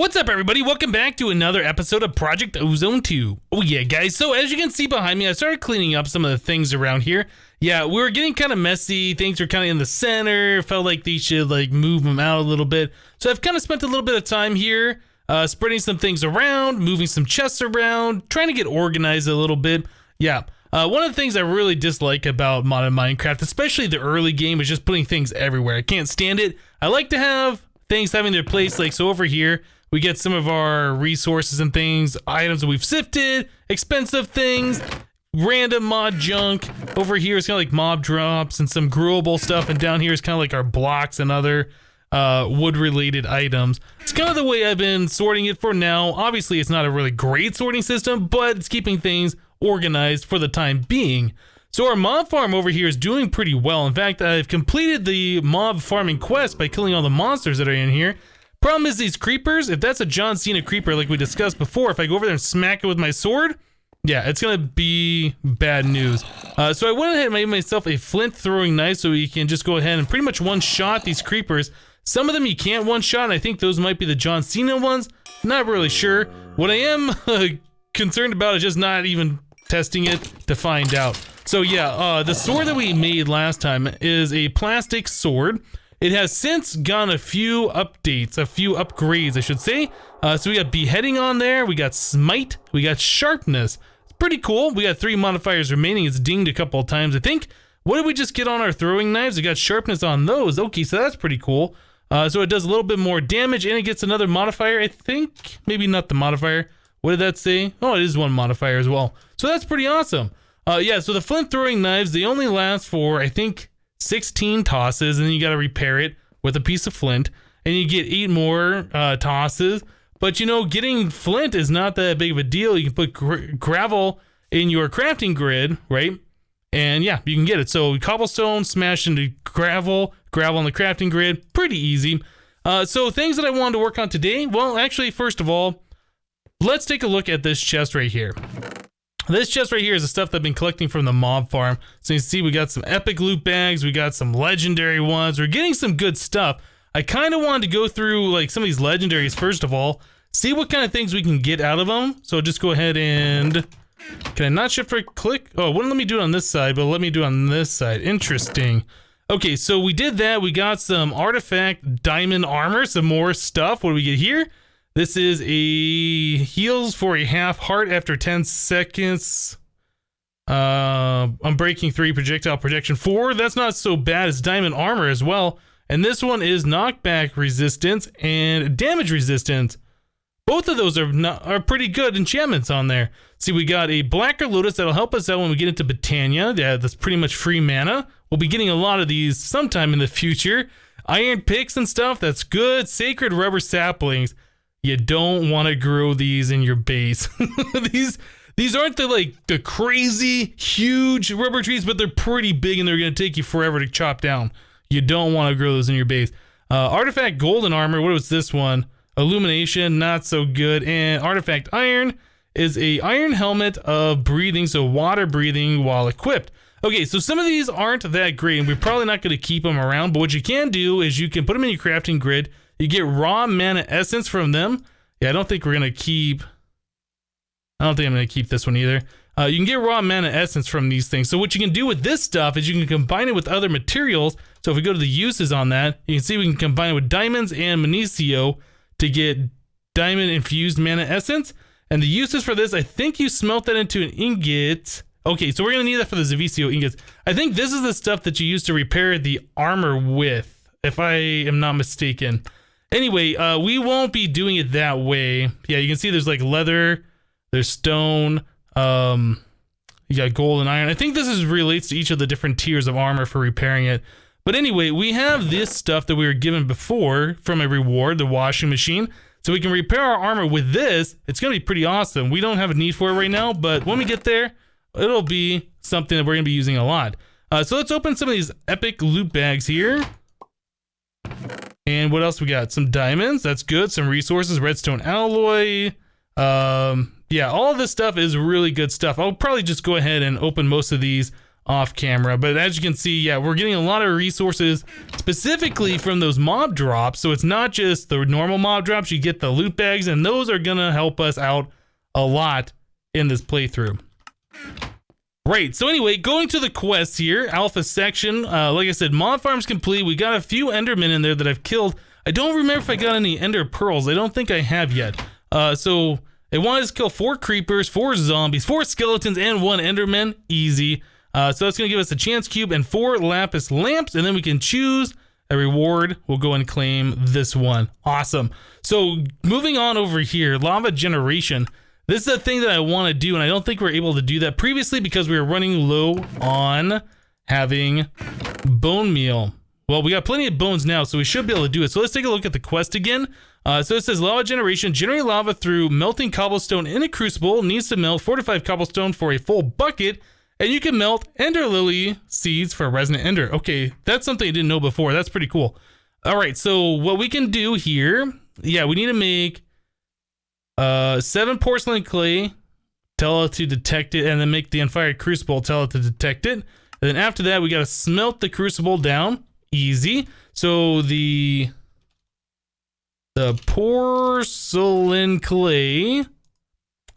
What's up, everybody? Welcome back to another episode of Project Ozone 2. Oh yeah, guys, so as you can see behind me, I started cleaning up some of the things around here. Yeah, we were getting kind of messy. Things were kind of in the center. Felt like they should move them out a little bit. So I've kind of spent a little bit of time here, spreading some things around, moving some chests around, trying to get organized a little bit. Yeah, one of the things I really dislike about modded Minecraft, especially the early game, is just putting things everywhere. I can't stand it. I like to have things having their place, so over here, we get some of our resources and things, items that we've sifted, expensive things, random mod junk. Over here is kind of like mob drops and some growable stuff, and down here is kind of like our blocks and other wood-related items. It's kind of the way I've been sorting it for now. Obviously, it's not a really great sorting system, but it's keeping things organized for the time being. So our mob farm over here is doing pretty well. In fact, I've completed the mob farming quest by killing all the monsters that are in here. Problem is these creepers, if that's a John Cena creeper like we discussed before, if I go over there and smack it with my sword, yeah, it's gonna be bad news. So I went ahead and made myself a flint throwing knife so we can just go ahead and pretty much one-shot these creepers. Some of them you can't one-shot, and I think those might be the John Cena ones. Not really sure. What I am concerned about is just not even testing it to find out. So yeah, the sword that we made last time is a plastic sword. It has since gone a few updates, a few upgrades, I should say. So we got beheading on there, we got smite, we got sharpness. It's pretty cool. We got 3 modifiers remaining. It's dinged a couple of times, I think. What did we just get on our throwing knives? We got sharpness on those. Okay, so that's pretty cool. So it does a little bit more damage, and it gets another modifier, I think. Maybe not the modifier. What did that say? Oh, it is one modifier as well. So that's pretty awesome. Yeah, so the flint throwing knives, they only last for, I think, 16 tosses, and then you got to repair it with a piece of flint, and you get 8 more tosses. But you know, getting flint is not that big of a deal. You can put gravel in your crafting grid, right? And yeah, you can get it. So cobblestone smashed into gravel on the crafting grid, pretty easy. So things that I wanted to work on today, well, actually, first of all, let's take a look at this chest right here. This chest right here is the stuff that I've been collecting from the mob farm. So you see we got some epic loot bags, we got some legendary ones, we're getting some good stuff. I kind of wanted to go through some of these legendaries first of all, see what kind of things we can get out of them. So just go ahead and, can I not shift right click? Oh, it wouldn't let me do it on this side, but let me do it on this side. Interesting. Okay, so we did that. We got some artifact diamond armor, some more stuff. What do we get here? This is a heals for a half heart after 10 seconds. Unbreaking 3, projectile protection 4. That's not so bad. It's diamond armor as well. And this one is knockback resistance and damage resistance. Both of those are pretty good enchantments on there. See, we got a blacker lotus that'll help us out when we get into Botania. Yeah, that's pretty much free mana. We'll be getting a lot of these sometime in the future. Iron picks and stuff, that's good. Sacred rubber saplings. You don't want to grow these in your base. These aren't the crazy huge rubber trees, but they're pretty big and they're going to take you forever to chop down. You don't want to grow those in your base. Artifact golden armor, what was this one? Illumination, not so good. And artifact iron is a iron helmet of breathing, so water breathing while equipped. Okay, so some of these aren't that great, and we're probably not going to keep them around, but what you can do is you can put them in your crafting grid. You get raw mana essence from them. Yeah, I don't think I'm going to keep this one either. You can get raw mana essence from these things. So what you can do with this stuff is you can combine it with other materials. So if we go to the uses on that, you can see we can combine it with diamonds and magnesio to get diamond infused mana essence. And the uses for this, I think you smelt that into an ingot. Okay, so we're going to need that for the Zavicio ingots. I think this is the stuff that you use to repair the armor with, if I am not mistaken. Anyway, we won't be doing it that way. Yeah, you can see there's leather, there's stone, you got gold and iron. I think this relates to each of the different tiers of armor for repairing it. But anyway, we have this stuff that we were given before from a reward, the washing machine. So we can repair our armor with this. It's going to be pretty awesome. We don't have a need for it right now, but when we get there, it'll be something that we're going to be using a lot. So let's open some of these epic loot bags here. And what else we got? Some diamonds, that's good. Some resources, redstone alloy. Yeah, all of this stuff is really good stuff. I'll probably just go ahead and open most of these off camera. But as you can see, yeah, we're getting a lot of resources specifically from those mob drops. So it's not just the normal mob drops, you get the loot bags, and those are gonna help us out a lot in this playthrough. Right, so anyway, going to the quests here, alpha section, like I said, mod farm's complete. We got a few endermen in there that I've killed. I don't remember if I got any ender pearls. I don't think I have yet. So it wanted us to kill 4 creepers, 4 zombies, 4 skeletons, and 1 enderman. Easy. So that's gonna give us a chance cube and 4 lapis lamps, and then we can choose a reward. We'll go and claim this one. Awesome. So moving on over here, lava generation. This is a thing that I want to do, and I don't think we were able to do that previously because we were running low on having bone meal. Well, we got plenty of bones now, so we should be able to do it. So let's take a look at the quest again. So it says lava generation. Generate lava through melting cobblestone in a crucible. Needs to melt 4 to 5 cobblestone for a full bucket. And you can melt ender lily seeds for a resonant ender. Okay, that's something I didn't know before. That's pretty cool. All right, so what we can do here, yeah, we need to make 7 porcelain clay, tell it to detect it, and then make the unfired crucible, tell it to detect it. And then after that, we got to smelt the crucible down. Easy. So the porcelain clay,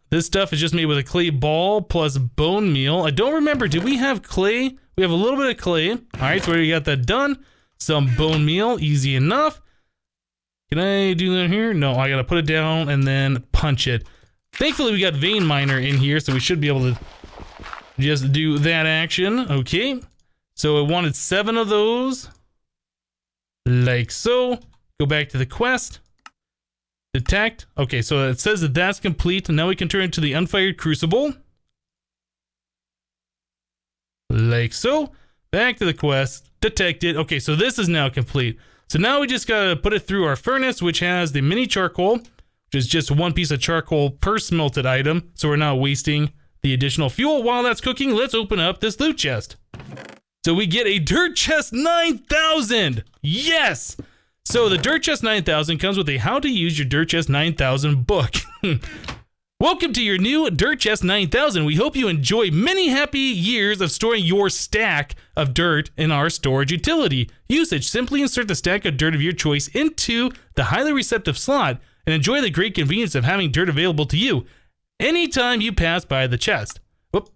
this stuff is just made with a clay ball plus bone meal. I don't remember, did we have clay? We have a little bit of clay. All right, so we already got that done. Some bone meal, easy enough. Can I do that here? No, I gotta put it down and then punch it. Thankfully, we got vein miner in here, so we should be able to just do that action. Okay, so it wanted 7 of those. Like so. Go back to the quest. Detect. Okay, so it says that that's complete. Now we can turn it to the unfired crucible. Like so. Back to the quest. Detect it. Okay, so this is now complete. So now we just gotta put it through our furnace, which has the mini charcoal, which is just 1 piece of charcoal per smelted item. So we're not wasting the additional fuel. While that's cooking, let's open up this loot chest. So we get a dirt chest 9000. Yes. So the dirt chest 9000 comes with a how to use your dirt chest 9000 book. Welcome to your new dirt chest 9000. We hope you enjoy many happy years of storing your stack of dirt in our storage utility. Usage: simply insert the stack of dirt of your choice into the highly receptive slot and enjoy the great convenience of having dirt available to you anytime you pass by the chest. Whoop.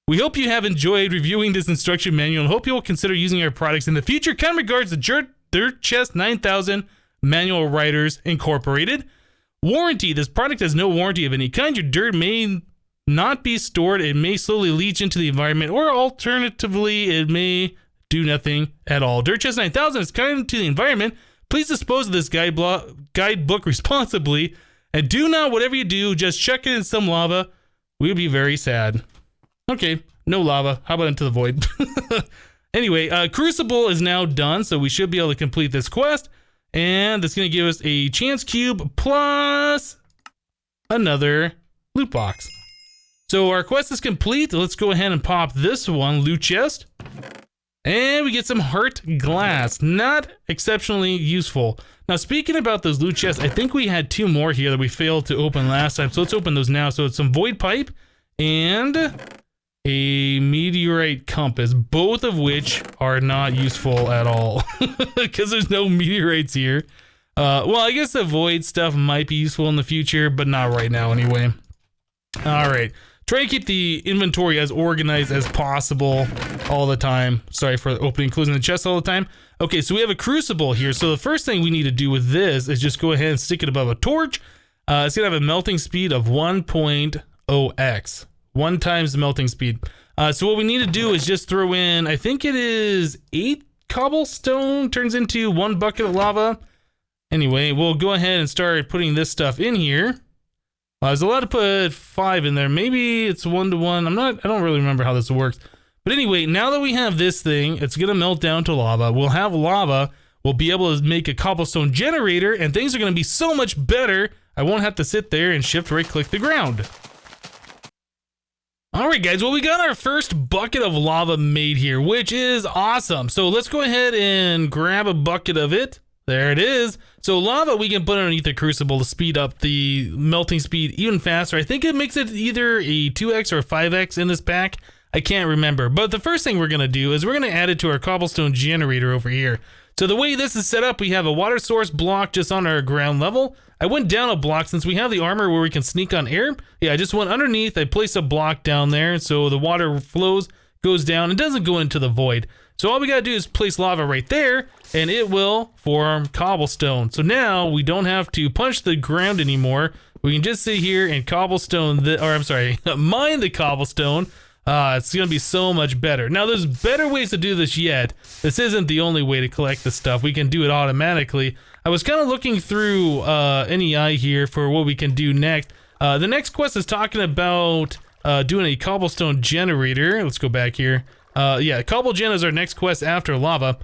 We hope you have enjoyed reviewing this instruction manual and hope you will consider using our products in the future. Kind regards, the Dirt Chest 9000 Manual Writers Incorporated. Warranty: this product has no warranty of any kind. Your dirt may not be stored. It may slowly leach into the environment, or alternatively, it may do nothing at all. Dirt Chest 9000 is kind to the environment. Please dispose of this guidebook responsibly, and do not, whatever you do, just chuck it in some lava. We would be very sad. Okay, no lava. How about into the void? Anyway, Crucible is now done, so we should be able to complete this quest. And that's going to give us a chance cube plus another loot box. So our quest is complete. Let's go ahead and pop this one, loot chest. And we get some heart glass. Not exceptionally useful. Now, speaking about those loot chests, I think we had 2 more here that we failed to open last time. So let's open those now. So it's some void pipe and a meteorite compass, both of which are not useful at all because there's no meteorites here. Well, I guess the void stuff might be useful in the future, but not right now anyway. All right, try to keep the inventory as organized as possible all the time. Sorry for opening and closing the chest all the time. Okay, so we have a crucible here. So the first thing we need to do with this is just go ahead and stick it above a torch. It's gonna have a melting speed of 1.0x. 1 times the melting speed. So what we need to do is just throw in, I think it is 8 cobblestone turns into 1 bucket of lava. Anyway, we'll go ahead and start putting this stuff in here. I was allowed to put 5 in there. Maybe it's 1 to 1. I don't really remember how this works. But anyway, now that we have this thing, it's gonna melt down to lava. We'll have lava. We'll be able to make a cobblestone generator, and things are gonna be so much better. I won't have to sit there and shift right click the ground. All right, guys, well, we got our first bucket of lava made here, which is awesome. So let's go ahead and grab a bucket of it. There it is. So lava we can put underneath the crucible to speed up the melting speed even faster. I think it makes it either a 2x or a 5x in this pack. I can't remember. But the first thing we're going to do is we're going to add it to our cobblestone generator over here. So the way this is set up, we have a water source block just on our ground level. I went down a block since we have the armor where we can sneak on air. Yeah, I just went underneath. I placed a block down there so the water flows, goes down, and doesn't go into the void. So all we gotta do is place lava right there, and it will form cobblestone. So now we don't have to punch the ground anymore. We can just sit here and cobblestone, mine the cobblestone. It's gonna be so much better. Now there's better ways to do this yet. This isn't the only way to collect the stuff. We can do it automatically. I was kind of looking through NEI here for what we can do next. The next quest is talking about doing a cobblestone generator. Let's go back here. Yeah, cobble gen is our next quest after lava.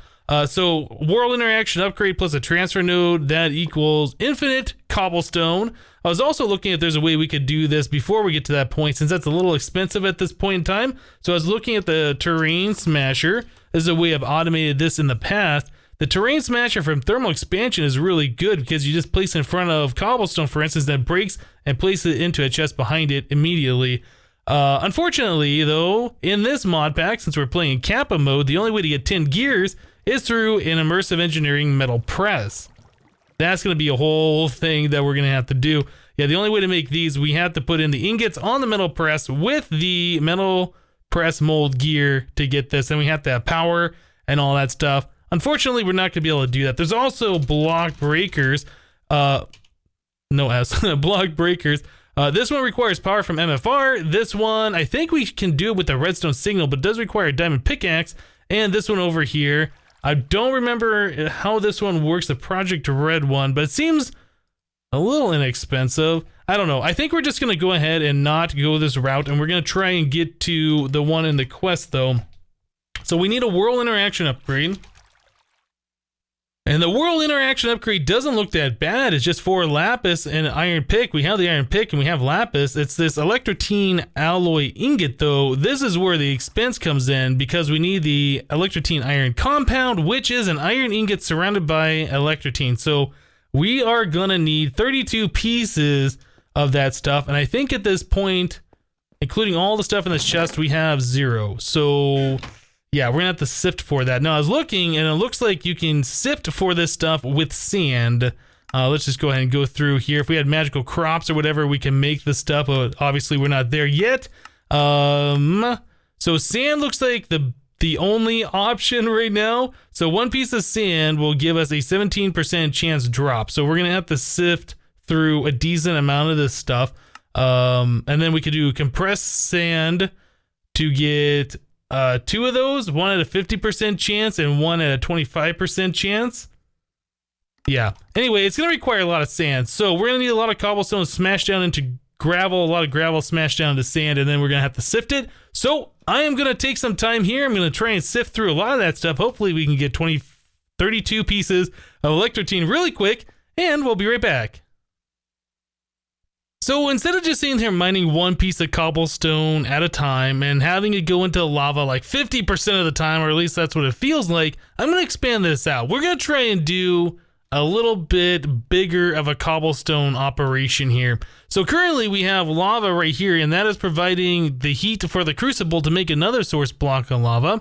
So world interaction upgrade plus a transfer node, that equals infinite cobblestone. I was also looking if there's a way we could do this before we get to that point, since that's a little expensive at this point in time. So I was looking at the terrain smasher. This is a way I've automated this in the past. The terrain smasher from thermal expansion is really good because you just place it in front of cobblestone, for instance, that breaks and place it into a chest behind it immediately. Unfortunately, though, in this mod pack, since we're playing Kappa mode, the only way to get 10 gears is through an immersive engineering metal press. That's going to be a whole thing that we're going to have to do. Yeah, the only way to make these, we have to put in the ingots on the metal press with the metal press mold gear to get this, and we have to have power and all that stuff. Unfortunately, we're not going to be able to do that. There's also block breakers. Block breakers. This one requires power from MFR. This one, I think we can do it with the redstone signal, but does require a diamond pickaxe. And this one over here, I don't remember how this one works, the Project Red one, but it seems a little inexpensive. I don't know. I think we're just going to go ahead and not go this route, and we're going to try and get to the one in the quest, though. So we need a world interaction upgrade. And the world interaction upgrade doesn't look that bad. It's just 4 lapis and an iron pick. We have the iron pick and we have lapis. It's this electrotine alloy ingot, though. This is where the expense comes in because we need the electrotine iron compound, which is an iron ingot surrounded by electrotine. So we are gonna need 32 pieces of that stuff. And I think at this point, including all the stuff in this chest, we have 0. So yeah, we're gonna have to sift for that. Now I was looking and it looks like you can sift for this stuff with sand. Let's just go ahead and go through here. If we had magical crops or whatever, we can make this stuff. Obviously we're not there yet. So sand looks like the only option right now. So 1 piece of sand will give us a 17% chance drop. So we're gonna have to sift through a decent amount of this stuff. And then we could do compressed sand to get 2 of those, one at a 50% chance and one at a 25% chance. Yeah. Anyway, it's going to require a lot of sand. So we're going to need a lot of cobblestone smashed down into gravel, a lot of gravel smashed down into sand, and then we're going to have to sift it. So I am going to take some time here. I'm going to try and sift through a lot of that stuff. Hopefully we can get 32 pieces of electrotine really quick, and we'll be right back. So instead of just sitting here mining 1 piece of cobblestone at a time and having it go into lava like 50% of the time, or at least that's what it feels like, I'm going to expand this out. We're going to try and do a little bit bigger of a cobblestone operation here. So currently we have lava right here, and that is providing the heat for the crucible to make another source block of lava.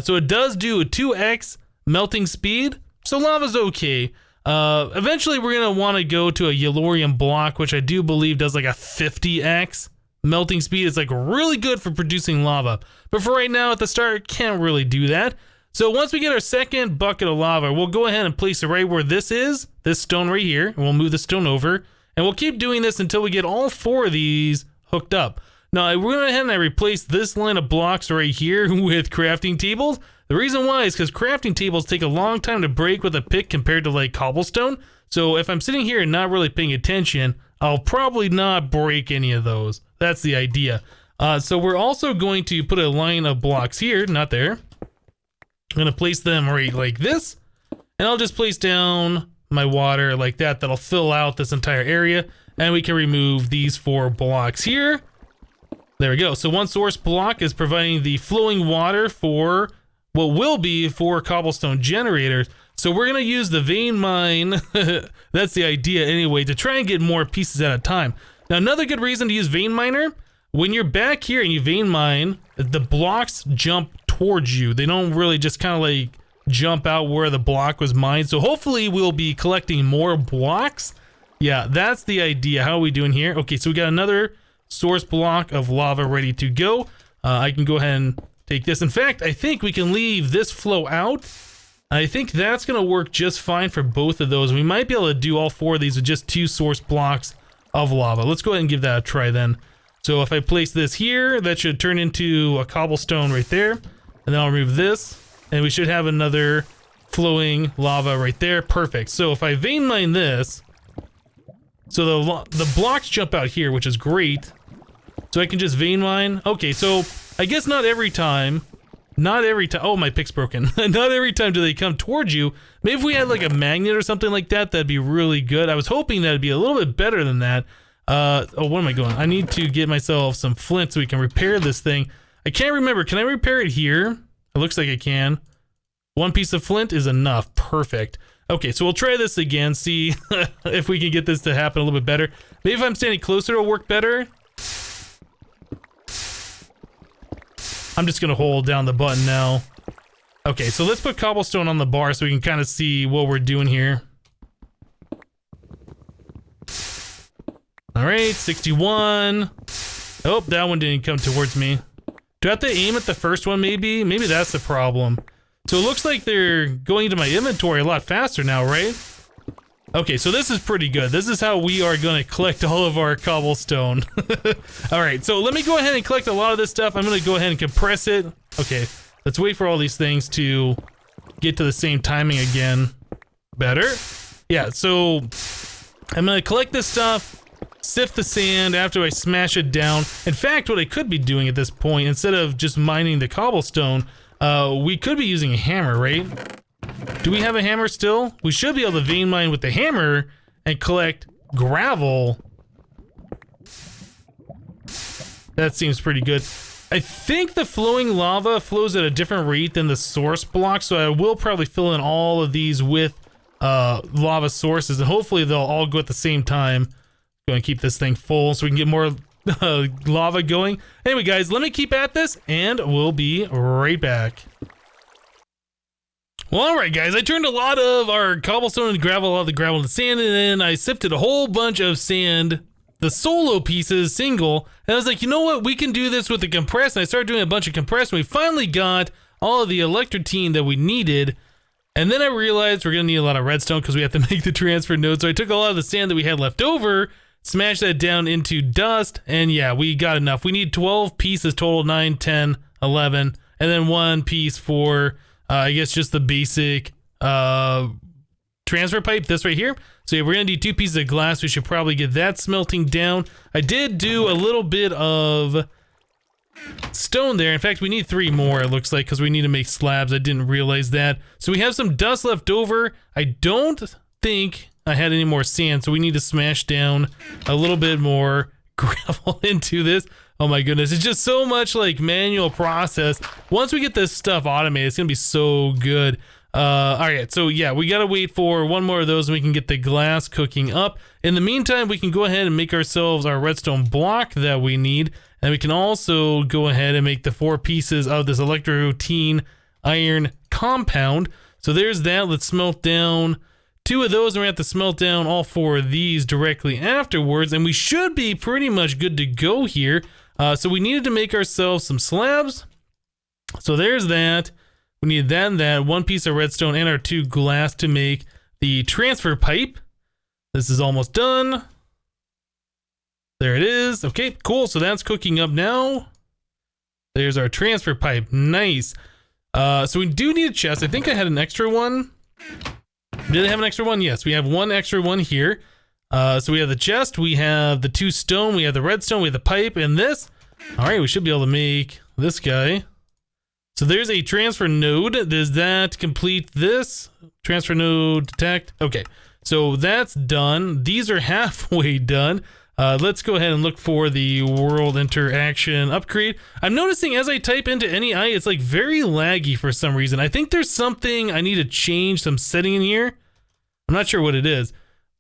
So it does do a 2x melting speed, so lava's okay. Eventually we're going to want to go to a yellorium block, which I do believe does like a 50x melting speed. It's like really good for producing lava. But for right now at the start, can't really do that. So once we get our second bucket of lava, we'll go ahead and place it right where this is, this stone right here. And we'll move the stone over. And we'll keep doing this until we get all 4 of these hooked up. Now I went ahead and I replaced this line of blocks right here with crafting tables. The reason why is because crafting tables take a long time to break with a pick compared to like cobblestone. So if I'm sitting here and not really paying attention, I'll probably not break any of those. That's the idea. So we're also going to put a line of blocks here, not there. I'm going to place them right like this. And I'll just place down my water like that. That'll fill out this entire area. And we can remove these 4 blocks here. There we go. So 1 source block is providing the flowing water for what will be 4 cobblestone generators. So we're going to use the vein mine, that's the idea anyway, to try and get more pieces at a time. Now another good reason to use vein miner when you're back here and you vein mine, the blocks jump towards you. They don't really just kind of like jump out where the block was mined. So hopefully we'll be collecting more blocks. Yeah, that's the idea. How are we doing here? Okay, so we got another source block of lava ready to go. I can go ahead and take this. In fact, I think we can leave this flow out. I think that's gonna work just fine for both of those. We might be able to do all 4 of these with just 2 source blocks of lava. Let's go ahead and give that a try then. So if I place this here, that should turn into a cobblestone right there. And then I'll remove this, and we should have another flowing lava right there. Perfect. So if I vein mine this, so the blocks jump out here, which is great. So I can just vein mine. Okay, so I guess not every time. Not every time. Oh, my pick's broken. Not every time do they come towards you. Maybe if we had like a magnet or something like that, that'd be really good. I was hoping that'd be a little bit better than that. Oh, what am I going? I need to get myself some flint so we can repair this thing. I can't remember. Can I repair it here? It looks like I can. 1 piece of flint is enough. Perfect. Okay, so we'll try this again, see if we can get this to happen a little bit better. Maybe if I'm standing closer, it'll work better. I'm just gonna hold down the button now. Okay, so let's put cobblestone on the bar so we can kind of see what we're doing here. All right, 61. Oh, that one didn't come towards me. Do I have to aim at the first one maybe? Maybe that's the problem. So it looks like they're going into my inventory a lot faster now, right? Okay, so this is pretty good. This is how we are going to collect all of our cobblestone. All right, so let me go ahead and collect a lot of this stuff. I'm going to go ahead and compress it. Okay, let's wait for all these things to get to the same timing again. Better? Yeah, so I'm going to collect this stuff, sift the sand after I smash it down. In fact, what I could be doing at this point, instead of just mining the cobblestone, we could be using a hammer, right? Do we have a hammer still? We should be able to vein mine with the hammer and collect gravel. That seems pretty good. I think the flowing lava flows at a different rate than the source block, so I will probably fill in all of these with lava sources, and hopefully they'll all go at the same time. Going to keep this thing full so we can get more lava going. Anyway, guys, let me keep at this, and we'll be right back. Well, alright guys, I turned a lot of our cobblestone into gravel, a lot of the gravel into sand, and then I sifted a whole bunch of sand, the solo pieces, single, and I was like, you know what, we can do this with the compress, and I started doing a bunch of compress, and we finally got all of the electrotine that we needed, and then I realized we're going to need a lot of redstone because we have to make the transfer node, so I took a lot of the sand that we had left over, smashed that down into dust, and yeah, we got enough. We need 12 pieces total, 9, 10, 11, and then 1 piece for... I guess just the basic transfer pipe, this right here. So yeah, we're gonna need 2 pieces of glass. We should probably get that smelting down. I did do a little bit of stone there. In fact, we need 3 more, it looks like, because we need to make slabs. I didn't realize that. So we have some dust left over. I don't think I had any more sand, so we need to smash down a little bit more gravel into this. Oh my goodness, it's just so much like manual process. Once we get this stuff automated, it's gonna be so good. All right, so yeah, we gotta wait for 1 more of those and we can get the glass cooking up. In the meantime, we can go ahead and make ourselves our redstone block that we need. And we can also go ahead and make the 4 pieces of this electrotine iron compound. So there's that. Let's smelt down 2 of those, and we have to smelt down all 4 of these directly afterwards, and we should be pretty much good to go here. So we needed to make ourselves some slabs. So there's that. We need that and that, 1 piece of redstone and our 2 glass to make the transfer pipe. This is almost done. There it is. Okay, cool. So that's cooking up now. There's our transfer pipe. Nice. So we do need a chest. I think I had an extra one. Did I have an extra one? Yes, we have 1 extra one here. So we have the chest, we have the 2 stone, we have the redstone, we have the pipe, and this. All right, we should be able to make this guy. So there's a transfer node. Does that complete this? Transfer node detect. Okay, so that's done. These are halfway done. Let's go ahead and look for the world interaction upgrade. I'm noticing as I type into NEI, it's like very laggy for some reason. I think there's something I need to change, some setting in here. I'm not sure what it is.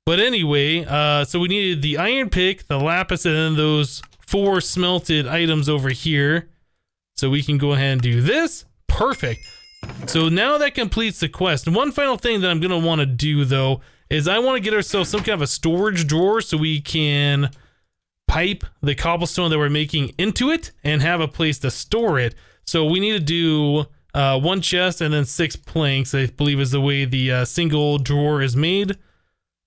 But anyway, so we needed the iron pick, the lapis, and then those 4 smelted items over here. So we can go ahead and do this. Perfect. So now that completes the quest. And one final thing that I'm going to want to do, though, is I want to get ourselves some kind of a storage drawer so we can pipe the cobblestone that we're making into it and have a place to store it. So we need to do 1 chest and then 6 planks, I believe is the way the single drawer is made.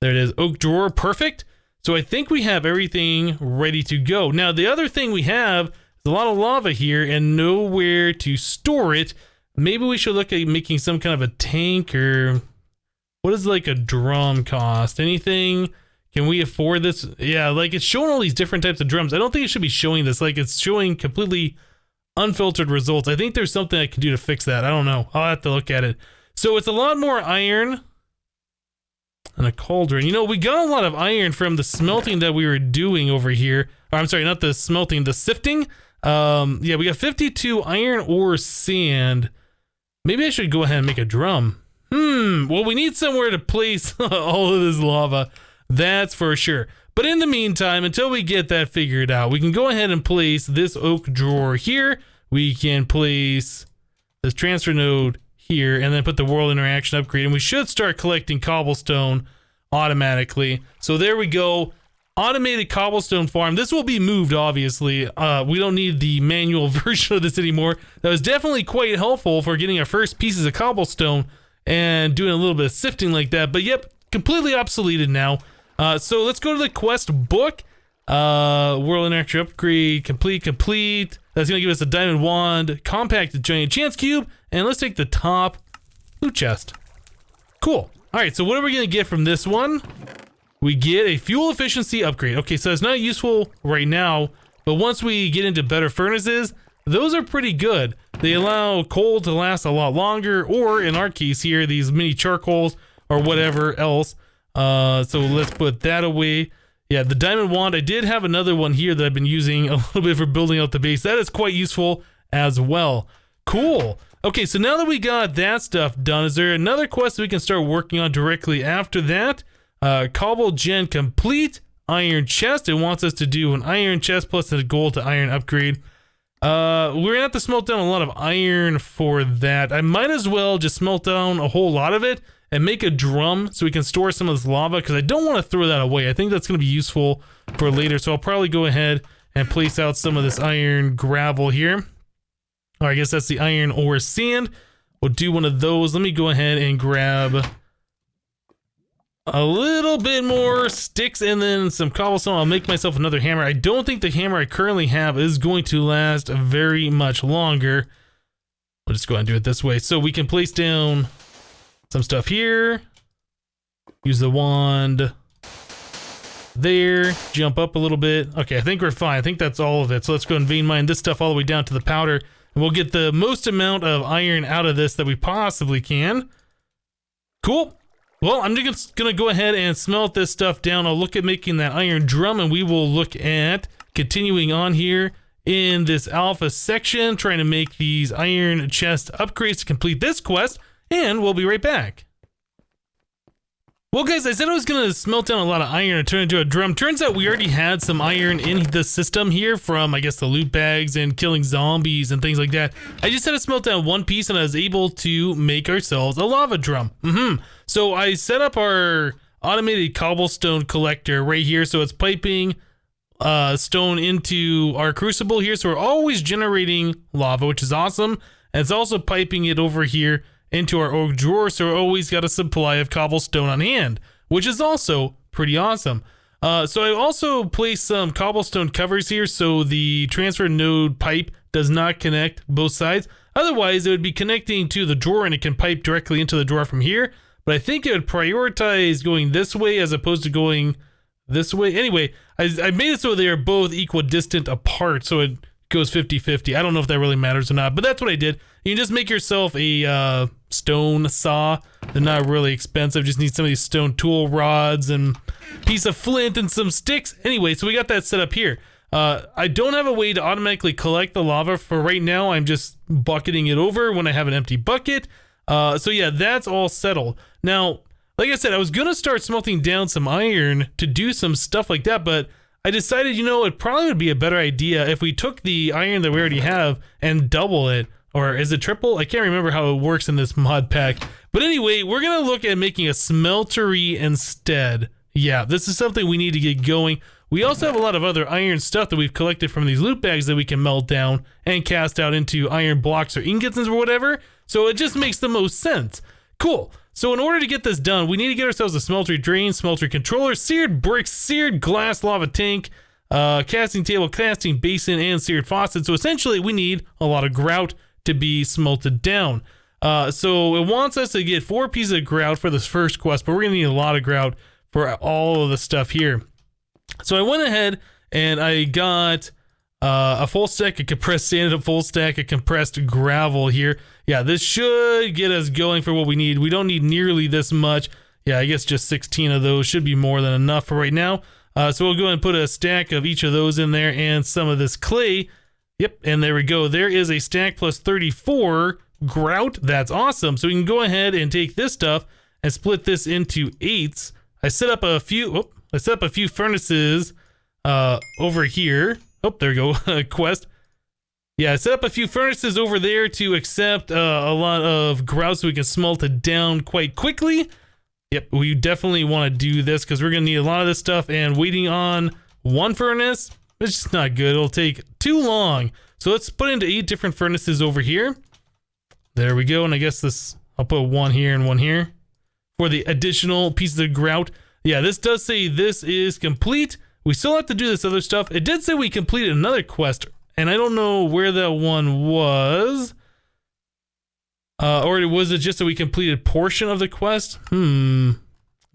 There it is, oak drawer, perfect. So I think we have everything ready to go. Now the other thing we have is a lot of lava here and nowhere to store it. Maybe we should look at making some kind of a tank, or what does like a drum cost? Anything? Can we afford this? Yeah, like it's showing all these different types of drums. I don't think it should be showing this. Like it's showing completely unfiltered results. I think there's something I can do to fix that. I don't know. I'll have to look at it. So it's a lot more iron and a cauldron. You know, we got a lot of iron from the smelting that we were doing over here. Or I'm sorry, not the smelting, the sifting. Yeah, we got 52 iron ore sand. Maybe I should go ahead and make a drum. Well, we need somewhere to place all of this lava. That's for sure. But in the meantime, until we get that figured out, we can go ahead and place this oak drawer here. We can place this transfer node here and then put the world interaction upgrade. And we should start collecting cobblestone automatically. So there we go. Automated cobblestone farm. This will be moved, obviously. We don't need the manual version of this anymore. That was definitely quite helpful for getting our first pieces of cobblestone and doing a little bit of sifting like that. But yep, completely obsoleted now. So let's go to the quest book. World interaction upgrade, complete. That's gonna give us a diamond wand, compact giant chance cube, and let's take the top loot chest. Cool. All right, so what are we gonna get from this one? We get a fuel efficiency upgrade. Okay, so it's not useful right now, but once we get into better furnaces, those are pretty good. They allow coal to last a lot longer, or in our case here, these mini charcoals or whatever else. So let's put that away. Yeah, the diamond wand, I did have another one here that I've been using a little bit for building out the base. That is quite useful as well. Cool. Okay, so now that we got that stuff done, is there another quest we can start working on directly after that? Cobble gen complete, iron chest. It wants us to do an iron chest plus a gold to iron upgrade. We're gonna have to smelt down a lot of iron for that. I might as well just smelt down a whole lot of it and make a drum so we can store some of this lava, because I don't want to throw that away. I think that's going to be useful for later, so I'll probably go ahead and place out some of this iron gravel here. Or I guess that's the iron ore sand. We'll do one of those. Let me go ahead and grab a little bit more sticks and then some cobblestone. I'll make myself another hammer. I don't think the hammer I currently have is going to last very much longer. We'll just go ahead and do it this way. So we can place down some stuff here, use the wand there, jump up a little bit. Okay, I think we're fine. I think that's all of it. So let's go and vein mine this stuff all the way down to the powder, and we'll get the most amount of iron out of this that we possibly can. Cool. Well, I'm just gonna go ahead and smelt this stuff down. I'll look at making that iron drum, and we will look at continuing on here in this alpha section, trying to make these iron chest upgrades to complete this quest. And we'll be right back. Well, guys, I said I was going to smelt down a lot of iron and turn it into a drum. Turns out we already had some iron in the system here from, I guess, the loot bags and killing zombies and things like that. I just had to smelt down one piece and I was able to make ourselves a lava drum. So I set up our automated cobblestone collector right here. So it's piping stone into our crucible here. So we're always generating lava, which is awesome. And it's also piping it over here into our oak drawer, so we're always got a supply of cobblestone on hand, which is also pretty awesome. So I also placed some cobblestone covers here so the transfer node pipe does not connect both sides. Otherwise, it would be connecting to the drawer and it can pipe directly into the drawer from here. But I think it would prioritize going this way as opposed to going this way. Anyway, I made it so they are both equidistant apart, so it goes 50-50. I don't know if that really matters or not, but that's what I did. You can just make yourself a stone saw. They're not really expensive. Just need some of these stone tool rods and piece of flint and some sticks. Anyway, so we got that set up here. I don't have a way to automatically collect the lava for right now. I'm just bucketing it over when I have an empty bucket. So yeah, that's all settled. Now, like I said, I was gonna start smelting down some iron to do some stuff like that, but I decided, you know, it probably would be a better idea if we took the iron that we already have and double it. Or is it triple? I can't remember how it works in this mod pack. But anyway, we're going to look at making a smeltery instead. Yeah, this is something we need to get going. We also have a lot of other iron stuff that we've collected from these loot bags that we can melt down and cast out into iron blocks or ingots or whatever. So it just makes the most sense. Cool. So in order to get this done, we need to get ourselves a smeltery drain, smeltery controller, seared bricks, seared glass lava tank, casting table, casting basin, and seared faucet. So essentially we need a lot of grout to be smelted down. So it wants us to get 4 pieces of grout for this first quest, but we're gonna need a lot of grout for all of the stuff here. So I went ahead and I got a full stack of compressed sand and a full stack of compressed gravel here. Yeah, this should get us going for what we need. We don't need nearly this much. Yeah, I guess just 16 of those should be more than enough for right now. So we'll go ahead and put a stack of each of those in there and some of this clay. Yep, and there we go. There is a stack plus 34 grout. That's awesome. So we can go ahead and take this stuff and split this into 8s. I set up a few furnaces over here. Oh, there we go. Quest. Yeah, I set up a few furnaces over there to accept a lot of grout so we can smelt it down quite quickly. Yep, we definitely want to do this because we're going to need a lot of this stuff, and waiting on one furnace, it's just not good. It'll take too long. So let's put into 8 different furnaces over here. There we go, and I guess this, I'll put one here and one here for the additional pieces of grout. Yeah, this does say this is complete. We still have to do this other stuff. It did say we completed another quest, and I don't know where that one was. Or was it just that we completed portion of the quest? Doesn't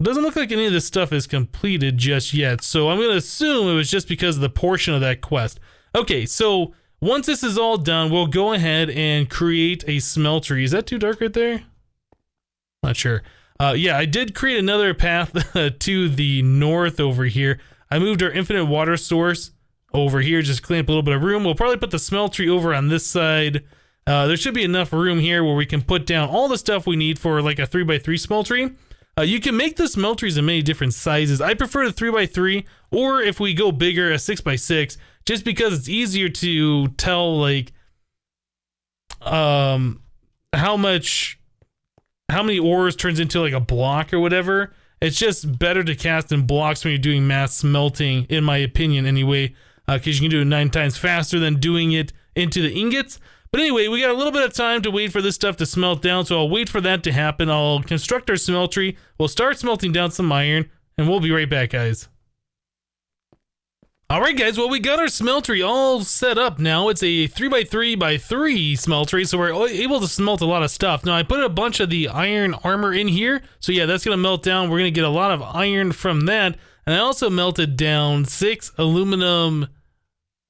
look like any of this stuff is completed just yet. So I'm going to assume it was just because of the portion of that quest. Okay, so once this is all done, we'll go ahead and create a smeltery. Is that too dark right there? Not sure. Yeah, I did create another path to the north over here. I moved our infinite water source over here, just clean up a little bit of room. We'll probably put the smeltery over on this side. There should be enough room here where we can put down all the stuff we need for like a 3x3 smeltery. You can make the smelteries in many different sizes. I prefer the 3x3, or if we go bigger, a 6x6, just because it's easier to tell like how many ores turns into like a block or whatever. It's just better to cast in blocks when you're doing mass smelting, in my opinion anyway, because you can do it 9 times faster than doing it into the ingots. But anyway, we got a little bit of time to wait for this stuff to smelt down, so I'll wait for that to happen. I'll construct our smeltery, we'll start smelting down some iron, and we'll be right back, guys. Alright guys, well we got our smeltery all set up now. It's a 3x3x3 smeltery, so we're able to smelt a lot of stuff. Now I put a bunch of the iron armor in here, so yeah, that's going to melt down. We're going to get a lot of iron from that. And I also melted down 6 aluminum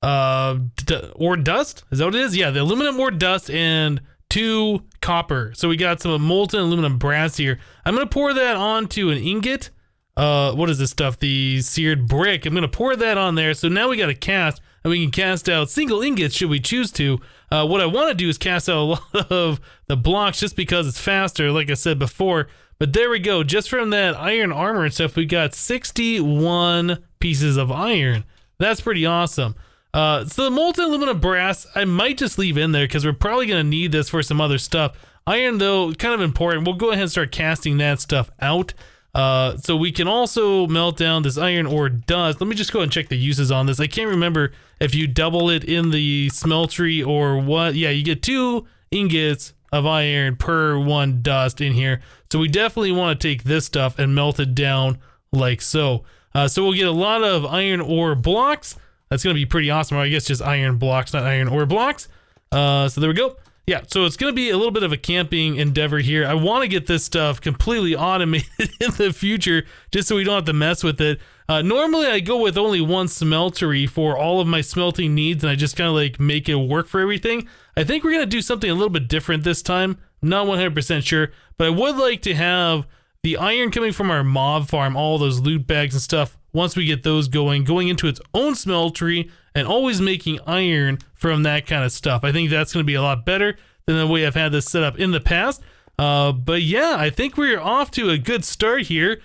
ore dust. Is that what it is? Yeah, the aluminum ore dust and 2 copper. So we got some molten aluminum brass here. I'm going to pour that onto an ingot. What is this stuff? The seared brick. I'm going to pour that on there. So now we got to cast, and we can cast out single ingots should we choose to. What I want to do is cast out a lot of the blocks just because it's faster, like I said before. But there we go. Just from that iron armor and stuff, we got 61 pieces of iron. That's pretty awesome. So the molten aluminum brass, I might just leave in there because we're probably going to need this for some other stuff. Iron, though, kind of important. We'll go ahead and start casting that stuff out. So we can also melt down this iron ore dust. Let me just go ahead and check the uses on this. I can't remember if you double it in the smeltery or what. Yeah, you get 2 ingots of iron per 1 dust in here. So we definitely want to take this stuff and melt it down like so. So we'll get a lot of iron ore blocks. That's going to be pretty awesome. Or I guess just iron blocks, not iron ore blocks. So there we go. Yeah, so it's going to be a little bit of a camping endeavor here. I want to get this stuff completely automated in the future just so we don't have to mess with it. Normally, I go with only 1 smeltery for all of my smelting needs, and I just kind of like make it work for everything. I think we're going to do something a little bit different this time. I'm not 100% sure, but I would like to have the iron coming from our mob farm, all those loot bags and stuff, once we get those going into its own smeltery and always making iron from that kind of stuff. I think that's going to be a lot better than the way I've had this set up in the past. But yeah, I think we're off to a good start here.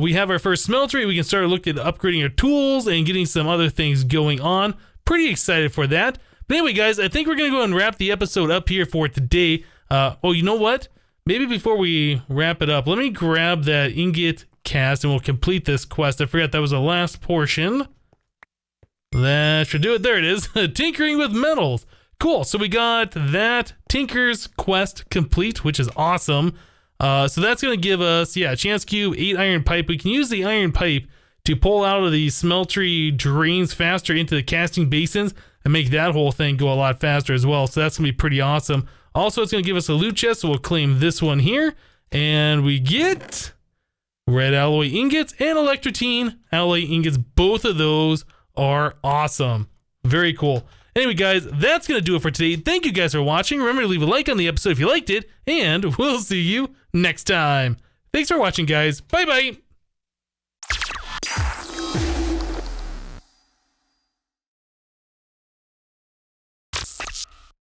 we have our first smeltery. We can start looking at upgrading our tools and getting some other things going on. Pretty excited for that. But anyway, guys, I think we're going to go and wrap the episode up here for today. Oh, you know what? Maybe before we wrap it up, let me grab that ingot cast and we'll complete this quest. I forgot that was the last portion. That should do it. There it is. Tinkering with metals. Cool. So we got that Tinker's quest complete, which is awesome. So that's going to give us, yeah, chance cube, 8 iron pipe. We can use the iron pipe to pull out of the smeltery drains faster into the casting basins and make that whole thing go a lot faster as well. So that's going to be pretty awesome. Also, it's going to give us a loot chest, so we'll claim this one here. And we get red alloy ingots and electrotine alloy ingots. Both of those are awesome. Very cool. Anyway, guys, that's going to do it for today. Thank you guys for watching. Remember to leave a like on the episode if you liked it, and we'll see you next time. Thanks for watching, guys. Bye-bye.